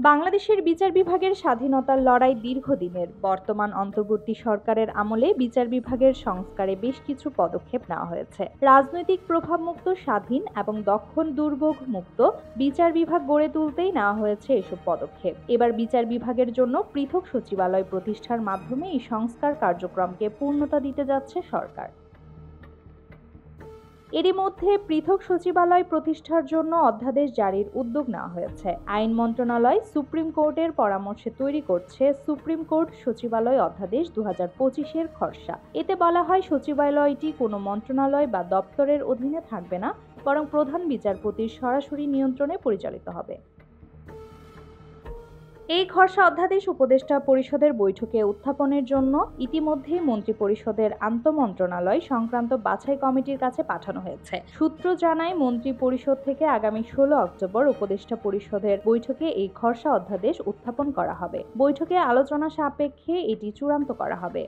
বাংলাদেশের বিচার বিভাগের স্বাধীনতার লড়াই দীর্ঘদিনের। বর্তমান অন্তর্বর্তী সরকারের আমলে বিচার বিভাগের সংস্কারে বেশ কিছু পদক্ষেপ নেওয়া হয়েছে। রাজনৈতিক প্রভাবমুক্ত, স্বাধীন এবং দক্ষ দুর্ভোগ মুক্ত বিচার বিভাগ গড়ে তুলতেই নেওয়া হয়েছে এসব পদক্ষেপ। এবার বিচার বিভাগের জন্য পৃথক সচিবালয় প্রতিষ্ঠার মাধ্যমে এই সংস্কার কার্যক্রমকে পূর্ণতা দিতে যাচ্ছে সরকার। এরই মধ্যে পৃথক সচিবালয় প্রতিষ্ঠার জন্য অধ্যাদেশ জারির উদ্যোগ নেওয়া হয়েছে। আইন মন্ত্রণালয় সুপ্রিম কোর্টের পরামর্শে তৈরি করছে সুপ্রিম কোর্ট সচিবালয় অধ্যাদেশ 2025-এর খসড়া। এতে বলা হয়, সচিবালয়টি কোনো মন্ত্রণালয় বা দপ্তরের অধীনে থাকবে না, বরং প্রধান বিচারপতির সরাসরি নিয়ন্ত্রণে পরিচালিত হবে। এই খসড়া অধ্যাদেশ উপদেষ্টা পরিষদের বৈঠকে উত্থাপনের জন্য ইতিমধ্যেই মন্ত্রিপরিষদের আন্তঃমন্ত্রণালয় সংক্রান্ত বাছাই কমিটির কাছে পাঠানো হয়েছে। সূত্র জানায়, মন্ত্রিপরিষদ থেকে আগামী 16 অক্টোবর উপদেষ্টা পরিষদের বৈঠকে এই খসড়া অধ্যাদেশ উত্থাপন করা হবে। বৈঠকে আলোচনা সাপেক্ষে এটি চূড়ান্ত করা হবে।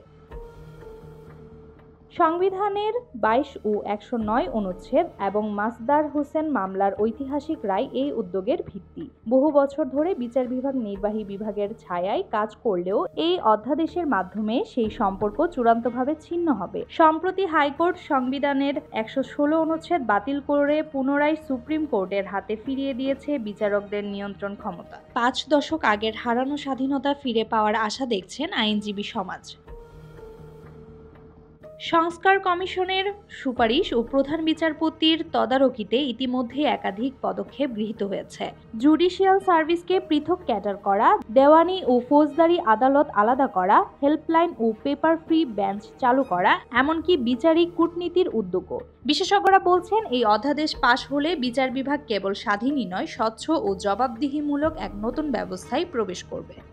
সংবিধানের 22 ও 109 অনুচ্ছেদ এবং মাসদার হোসেন মামলার ঐতিহাসিক রায় এই উদ্যোগের ভিত্তি। বহু বছর ধরে বিচার বিভাগ নির্বাহী বিভাগের ছায়ায় কাজ করলেও এই অধ্যাদেশের মাধ্যমে সেই সম্পর্ক চূড়ান্তভাবে ছিন্ন হবে। সম্প্রতি হাইকোর্ট সংবিধানের 116 অনুচ্ছেদ বাতিল করে পুনরায় সুপ্রিম কোর্টের হাতে ফিরিয়ে দিয়েছে বিচারকদের নিয়ন্ত্রণ ক্ষমতা। 5 দশক আগের হারানো স্বাধীনতা ফিরে পাওয়ার আশা দেখছেন আইনজীবী সমাজ। সংস্কার কমিশনের সুপারিশ ও প্রধান বিচারপতির তদারকিতে ইতিমধ্যে একাধিক পদক্ষেপ গৃহীত হয়েছে। জুডিশিয়াল সার্ভিসকে পৃথক ক্যাডার করা, দেওয়ানি ও ফৌজদারি আদালত আলাদা করা, হেল্পলাইন ও পেপার ফ্রি বেঞ্চ চালু করা, এমনকি বিচারিক কূটনীতির উদ্যোগও। বিশেষজ্ঞরা বলছেন, এই অধ্যাদেশ পাশ হলে বিচার বিভাগ কেবল স্বাধীনই নয়, স্বচ্ছ ও জবাবদিহিমূলক এক নতুন ব্যবস্থায় প্রবেশ করবে।